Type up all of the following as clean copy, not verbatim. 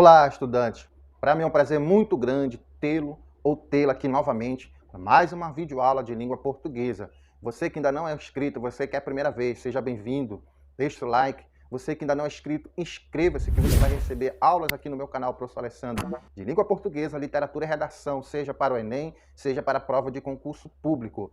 Olá, estudante! Para mim é um prazer muito grande tê-lo ou tê-la aqui novamente para mais uma videoaula de língua portuguesa. Você que ainda não é inscrito, você que é a primeira vez, seja bem-vindo, deixe o like. Você que ainda não é inscrito, inscreva-se que você vai receber aulas aqui no meu canal, Professor Alessandro, de língua portuguesa, literatura e redação, seja para o Enem, seja para a prova de concurso público.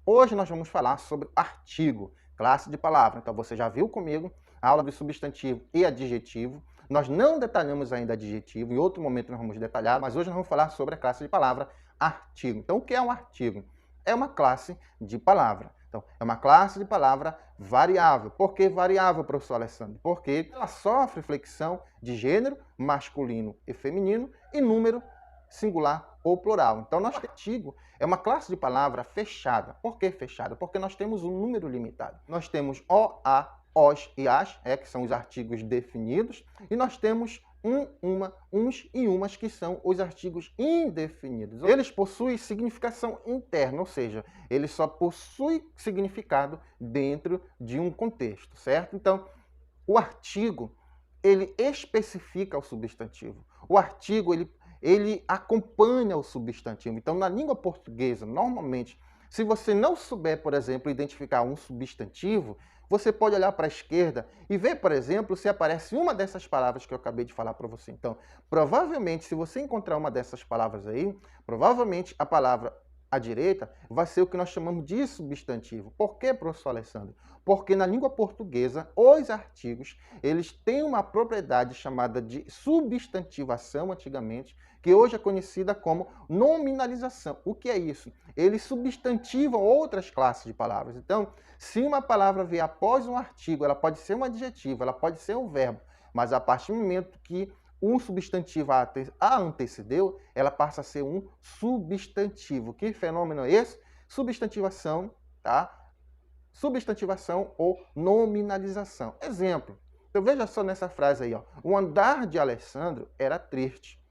Hoje nós vamos falar sobre artigo, classe de palavra. Então você já viu comigo a aula de substantivo e adjetivo. Nós não detalhamos ainda adjetivo, em outro momento nós vamos detalhar, mas hoje nós vamos falar sobre a classe de palavra artigo. Então o que é um artigo? É uma classe de palavra. Então, é uma classe de palavra variável. Por que variável, professor Alessandro? Porque ela sofre flexão de gênero masculino e feminino e número singular ou plural. Então, nosso artigo é uma classe de palavra fechada. Por que fechada? Porque nós temos um número limitado. Nós temos o, a, os e as, que são os artigos definidos, e nós temos uma, uns e umas, que são os artigos indefinidos. Eles possuem significação interna, ou seja, eles só possuem significado dentro de um contexto, certo? Então, o artigo, ele especifica o substantivo. O artigo, ele acompanha o substantivo. Então, na língua portuguesa, normalmente, se você não souber, por exemplo, identificar um substantivo, você pode olhar para a esquerda e ver, por exemplo, se aparece uma dessas palavras que eu acabei de falar para você. Então, provavelmente, se você encontrar uma dessas palavras aí, provavelmente a palavra à direita vai ser o que nós chamamos de substantivo. Por quê, professor Alessandro? Porque na língua portuguesa, os artigos, eles têm uma propriedade chamada de substantivação, antigamente, que hoje é conhecida como nominalização. O que é isso? Eles substantivam outras classes de palavras. Então, se uma palavra vier após um artigo, ela pode ser um adjetivo, ela pode ser um verbo, mas a partir do momento que um substantivo a antecedeu, ela passa a ser um substantivo. Que fenômeno é esse? Substantivação, tá? Substantivação ou nominalização. Exemplo. Então veja só nessa frase aí, ó. O andar de Alessandro era triste.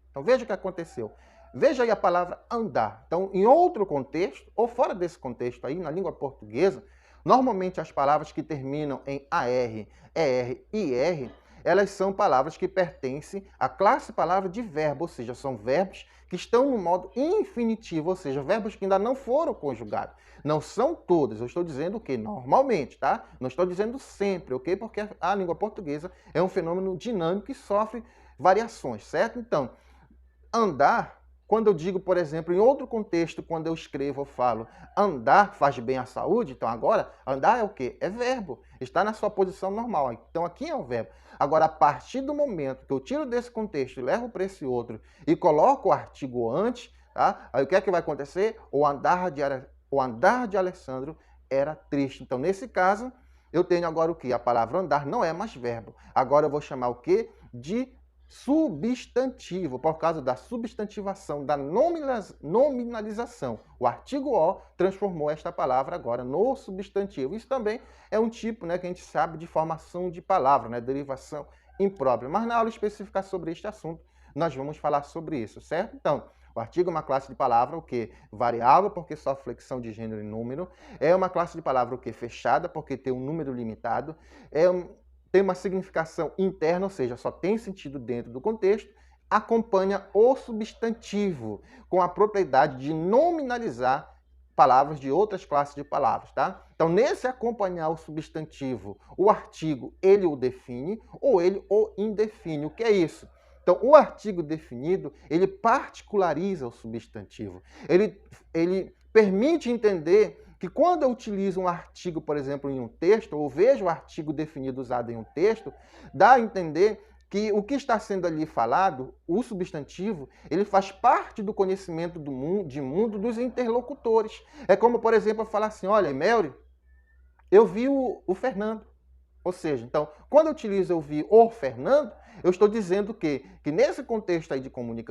Então veja o que aconteceu. Veja aí a palavra andar. Então, em outro contexto, ou fora desse contexto aí, na língua portuguesa, normalmente as palavras que terminam em AR, ER e IR, elas são palavras que pertencem à classe palavra de verbo, ou seja, são verbos que estão no modo infinitivo, ou seja, verbos que ainda não foram conjugados. Não são todos, eu estou dizendo o quê? Normalmente, tá? Não estou dizendo sempre, ok? Porque a língua portuguesa é um fenômeno dinâmico e sofre variações, certo? Então, andar, quando eu digo, por exemplo, em outro contexto, quando eu escrevo, eu falo andar faz bem à saúde, então agora, andar é o quê? É verbo, está na sua posição normal, então aqui é um verbo. Agora, a partir do momento que eu tiro desse contexto e levo para esse outro e coloco o artigo antes, tá? Aí o que é que vai acontecer? O andar de Alessandro era triste. Então, nesse caso, eu tenho agora o quê? A palavra andar não é mais verbo. Agora eu vou chamar o quê? De substantivo, por causa da substantivação, da nominalização. O artigo O transformou esta palavra agora no substantivo. Isso também é um tipo, né, que a gente sabe de formação de palavra, né, derivação imprópria. Mas na aula específica sobre este assunto, nós vamos falar sobre isso, certo? Então, o artigo é uma classe de palavra, o quê? Variável, porque sofre flexão de gênero e número. É uma classe de palavra, o quê? Fechada, porque tem um número limitado. Tem uma significação interna, ou seja, só tem sentido dentro do contexto, acompanha o substantivo, com a propriedade de nominalizar palavras de outras classes de palavras, tá? Então, nesse acompanhar o substantivo, o artigo, ele o define ou ele o indefine. O que é isso? Então, o artigo definido, ele particulariza o substantivo. Ele permite entender que quando eu utilizo um artigo, por exemplo, em um texto, ou vejo o artigo definido usado em um texto, dá a entender que o que está sendo ali falado, o substantivo, ele faz parte do conhecimento de mundo dos interlocutores. É como, por exemplo, eu falar assim, olha, Melry, eu vi o Fernando. Ou seja, então, quando eu utilizo eu vi o Fernando, eu estou dizendo que nesse contexto aí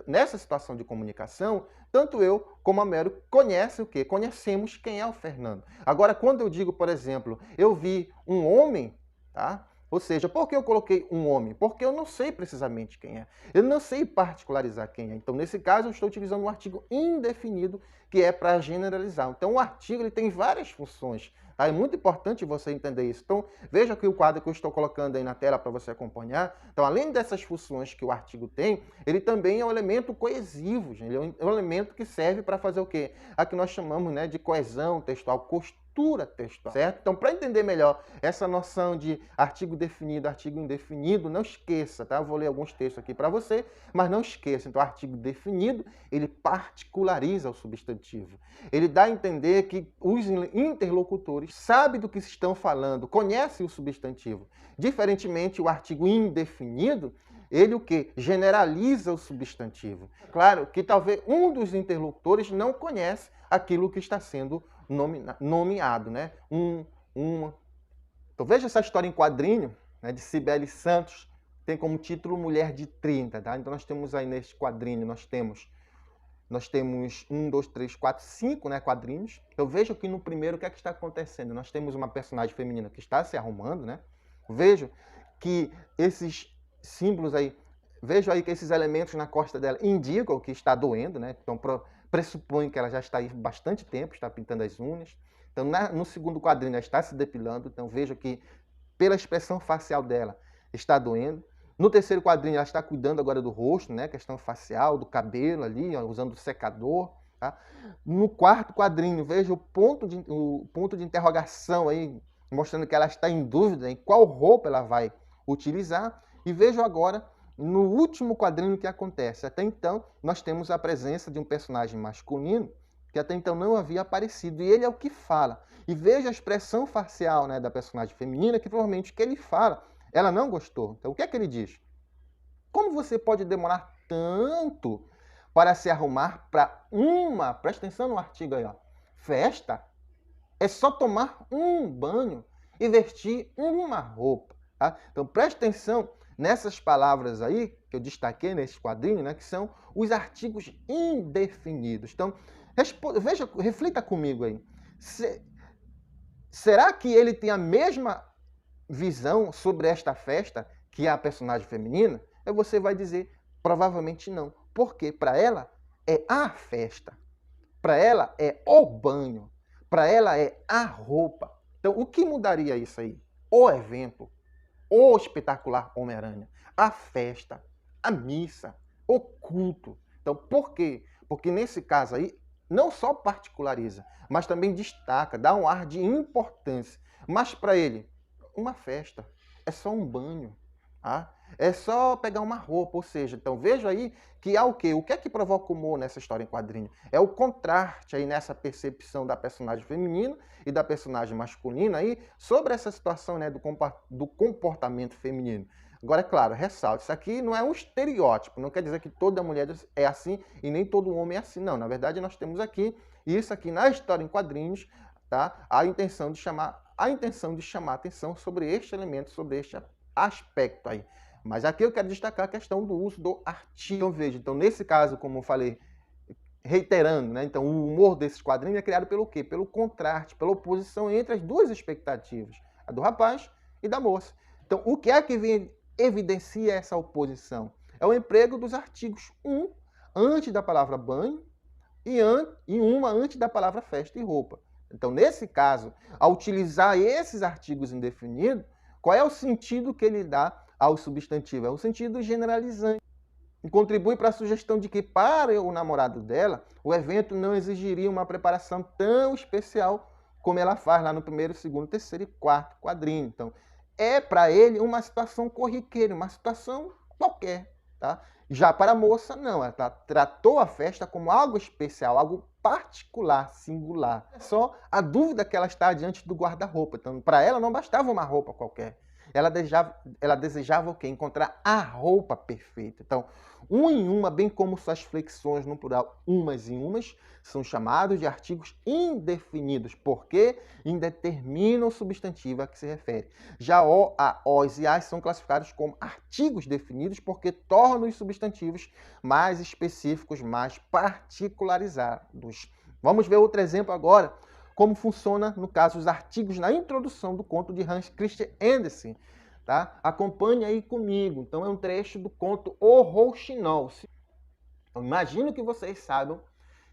nessa situação de comunicação, tanto eu como a Mary conhecem o quê? Conhecemos quem é o Fernando. Agora, quando eu digo, por exemplo, eu vi um homem, tá? Ou seja, por que eu coloquei um homem? Porque eu não sei precisamente quem é. Eu não sei particularizar quem é. Então, nesse caso, eu estou utilizando um artigo indefinido, que é para generalizar. Então, o artigo ele tem várias funções. Tá? É muito importante você entender isso. Então, veja aqui o quadro que eu estou colocando aí na tela para você acompanhar. Então, além dessas funções que o artigo tem, ele também é um elemento coesivo. Gente. Ele é um elemento que serve para fazer o quê? A que nós chamamos, né, de coesão textual, costura textual, certo? Então, para entender melhor essa noção de artigo definido, artigo indefinido, não esqueça, tá? Eu vou ler alguns textos aqui para você, mas não esqueça. Então, artigo definido, ele particulariza o substantivo. Ele dá a entender que os interlocutores sabem do que estão falando, conhecem o substantivo. Diferentemente, o artigo indefinido, ele o quê? Generaliza o substantivo. Claro que talvez um dos interlocutores não conhece aquilo que está sendo nomeado, né? Uma. Então veja essa história em quadrinho, né, de Cibele Santos, tem como título Mulher de 30, tá? Então nós temos aí neste quadrinho, nós temos 5, né, quadrinhos. Então veja que no primeiro o que é que está acontecendo? Nós temos uma personagem feminina que está se arrumando, né? Vejo que esses símbolos aí, vejo aí que esses elementos na costa dela indicam que está doendo, né? Então pressupõe que ela já está aí bastante tempo, está pintando as unhas. Então no segundo quadrinho ela está se depilando, então vejo que pela expressão facial dela está doendo. No terceiro quadrinho ela está cuidando agora do rosto, né? Questão facial, do cabelo ali, ó, usando o secador. Tá? No quarto quadrinho, veja o ponto de interrogação aí, mostrando que ela está em dúvida em qual roupa ela vai utilizar. E vejo agora, no último quadrinho, o que acontece. Até então, nós temos a presença de um personagem masculino que até então não havia aparecido. E ele é o que fala. E veja a expressão facial, né, da personagem feminina, que provavelmente o que ele fala, ela não gostou. Então, o que é que ele diz? Como você pode demorar tanto para se arrumar para uma, presta atenção no artigo aí, ó, festa? É só tomar um banho e vestir uma roupa. Tá? Então, preste atenção nessas palavras aí, que eu destaquei nesse quadrinho, né, que são os artigos indefinidos. Então, veja, reflita comigo aí. Será que ele tem a mesma visão sobre esta festa que a personagem feminina? Aí você vai dizer, provavelmente não. Porque para ela é a festa. Para ela é o banho. Para ela é a roupa. Então, o que mudaria isso aí? O evento, o espetacular Homem-Aranha, a festa, a missa, o culto. Então, por quê? Porque nesse caso aí, não só particulariza, mas também destaca, dá um ar de importância. Mas para ele, uma festa é só um banho. Tá? É só pegar uma roupa, ou seja, então veja aí que há o quê? O que é que provoca humor nessa história em quadrinho? É o contraste aí nessa percepção da personagem feminina e da personagem masculina aí sobre essa situação, né, do comportamento feminino. Agora, é claro, ressalto, isso aqui não é um estereótipo, não quer dizer que toda mulher é assim e nem todo homem é assim, não. Na verdade, nós temos aqui, isso aqui na história em quadrinhos, tá? A intenção de chamar atenção sobre este elemento, sobre este aspecto aí. Mas aqui eu quero destacar a questão do uso do artigo. Então, veja, então nesse caso, como eu falei, reiterando, né? Então o humor desses quadrinhos é criado pelo quê? Pelo contraste, pela oposição entre as duas expectativas, a do rapaz e da moça. Então, o que é que evidencia essa oposição? É o emprego dos artigos antes da palavra banho e uma antes da palavra festa e roupa. Então, nesse caso, ao utilizar esses artigos indefinidos, qual é o sentido que ele dá ao substantivo? É um sentido generalizante. E contribui para a sugestão de que, para o namorado dela, o evento não exigiria uma preparação tão especial como ela faz lá no primeiro, segundo, terceiro e quarto quadrinho. Então, é para ele uma situação corriqueira, uma situação qualquer. Tá? Já para a moça, não. Ela tratou a festa como algo especial, algo particular, singular. É só a dúvida que ela está diante do guarda-roupa. Então, para ela não bastava uma roupa qualquer. Ela desejava o quê? Encontrar a roupa perfeita. Então, em uma, bem como suas flexões no plural, umas em umas, são chamados de artigos indefinidos, porque indeterminam o substantivo a que se refere. Já o, a, os e as são classificados como artigos definidos, porque tornam os substantivos mais específicos, mais particularizados. Vamos ver outro exemplo agora, como funciona, no caso, os artigos na introdução do conto de Hans Christian Andersen. tá? Acompanhe aí comigo. Então é um trecho do conto O Rouxinol. Então, imagino que vocês saibam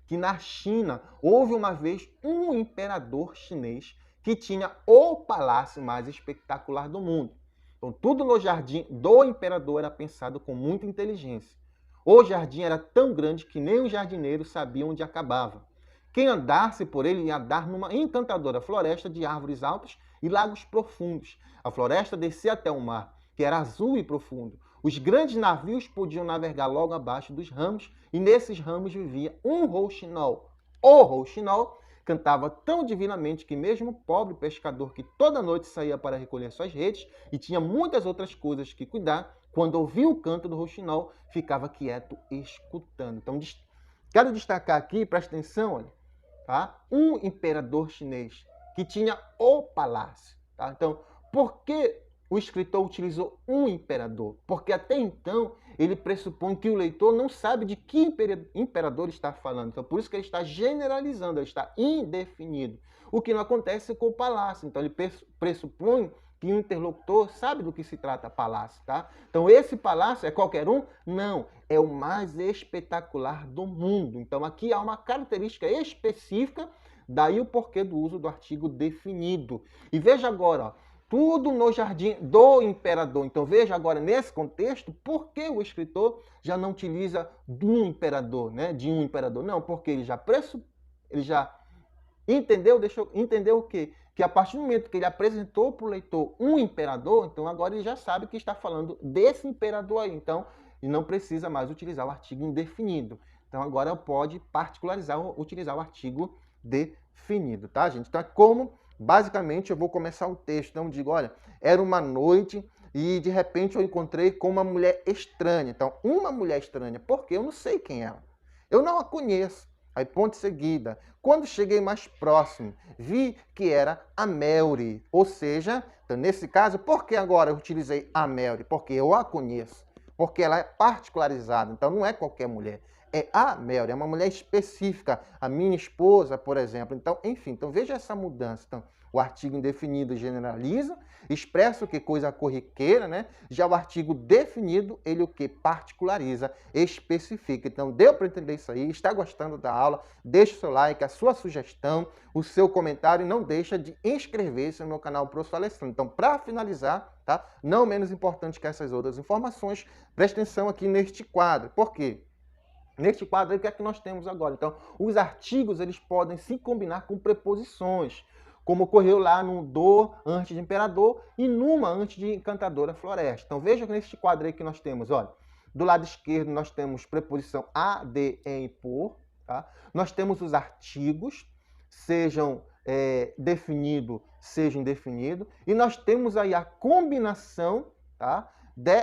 que na China houve uma vez um imperador chinês que tinha o palácio mais espetacular do mundo. Então, tudo no jardim do imperador era pensado com muita inteligência. O jardim era tão grande que nem os jardineiros sabiam onde acabava. Quem andasse por ele ia andar numa encantadora floresta de árvores altas e lagos profundos. A floresta descia até o mar, que era azul e profundo. Os grandes navios podiam navegar logo abaixo dos ramos, e nesses ramos vivia um rouxinol. O rouxinol cantava tão divinamente que mesmo o pobre pescador que toda noite saía para recolher suas redes e tinha muitas outras coisas que cuidar, quando ouvia o canto do rouxinol, ficava quieto escutando. Então, quero destacar aqui, presta atenção, olha, tá? Um imperador chinês que tinha o palácio. Tá? Então, por que o escritor utilizou um imperador? Porque até então ele pressupõe que o leitor não sabe de que imperador está falando. Então, por isso que ele está generalizando, ele está indefinido. O que não acontece com o palácio. Então, ele pressupõe que o interlocutor sabe do que se trata palácio, tá? Então, esse palácio é qualquer um? Não, é o mais espetacular do mundo. Então, aqui há uma característica específica, daí o porquê do uso do artigo definido. E veja agora, ó, tudo no jardim do imperador. Então, veja agora, nesse contexto, por que o escritor já não utiliza do imperador, né? De um imperador. Não, porque ele já entendeu o quê? Que a partir do momento que ele apresentou para o leitor um imperador, então agora ele já sabe que está falando desse imperador aí. Então, ele não precisa mais utilizar o artigo indefinido. Então, agora pode particularizar, utilizar o artigo definido, tá, gente? Então, é como, basicamente, eu vou começar o texto. Então, eu digo, olha, era uma noite e, de repente, eu encontrei com uma mulher estranha. Então, uma mulher estranha, porque eu não sei quem é ela. Eu não a conheço. Aí, ponto seguida. Quando cheguei mais próximo, vi que era a Melry. Ou seja, então, nesse caso, por que agora eu utilizei a Melry? Porque eu a conheço. Porque ela é particularizada. Então, não é qualquer mulher. É a Melry, é uma mulher específica. A minha esposa, por exemplo. Então, enfim, então veja essa mudança. Então, o artigo indefinido generaliza, expressa o que coisa corriqueira, né? Já o artigo definido, ele o que particulariza, especifica. Então, deu para entender isso aí? Está gostando da aula? Deixa o seu like, a sua sugestão, o seu comentário e não deixa de inscrever-se no meu canal Professor Alessandro. Então, para finalizar, tá? Não menos importante que essas outras informações, preste atenção aqui neste quadro. Por quê? Neste quadro, o que é que nós temos agora? Então, os artigos eles podem se combinar com preposições, como ocorreu lá no do antes de imperador e numa antes de encantadora floresta. Então, veja neste quadro aí que nós temos, olha, do lado esquerdo nós temos preposição a, de, em e por, tá? Nós temos os artigos, sejam definido, seja indefinido, e nós temos aí a combinação, tá?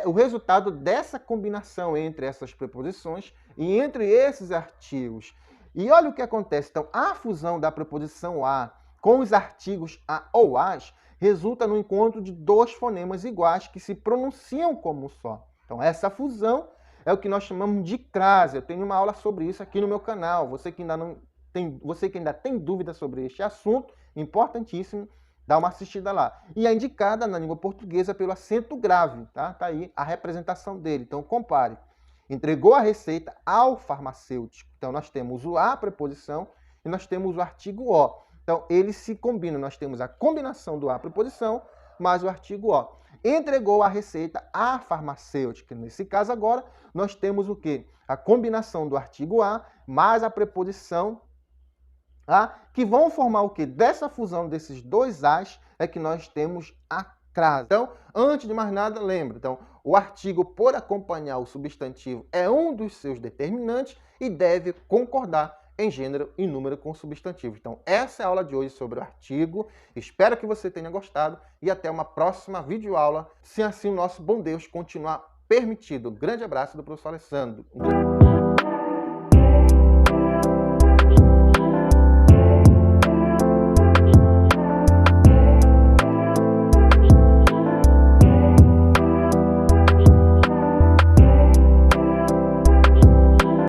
O resultado dessa combinação entre essas preposições e entre esses artigos. E olha o que acontece. Então, a fusão da preposição a com os artigos a ou as resulta no encontro de dois fonemas iguais que se pronunciam como um só. Então, essa fusão é o que nós chamamos de crase. Eu tenho uma aula sobre isso aqui no meu canal. Você que ainda tem dúvida sobre este assunto, importantíssimo, dá uma assistida lá. E é indicada na língua portuguesa pelo acento grave, tá? Tá aí a representação dele. Então, compare. Entregou a receita ao farmacêutico. Então, nós temos o a, preposição, e nós temos o artigo o. Então, eles se combinam. Nós temos a combinação do a, preposição, mais o artigo o. Entregou a receita à farmacêutica. Nesse caso, agora, nós temos o quê? A combinação do artigo a, mais a preposição a, que vão formar o quê? Dessa fusão desses dois as é que nós temos a crase. Então, antes de mais nada, lembra. Então, o artigo, por acompanhar o substantivo, é um dos seus determinantes e deve concordar em gênero e número com o substantivo. Então, essa é a aula de hoje sobre o artigo. Espero que você tenha gostado e até uma próxima videoaula, se assim o nosso bom Deus continuar permitido. Um grande abraço do professor Alessandro.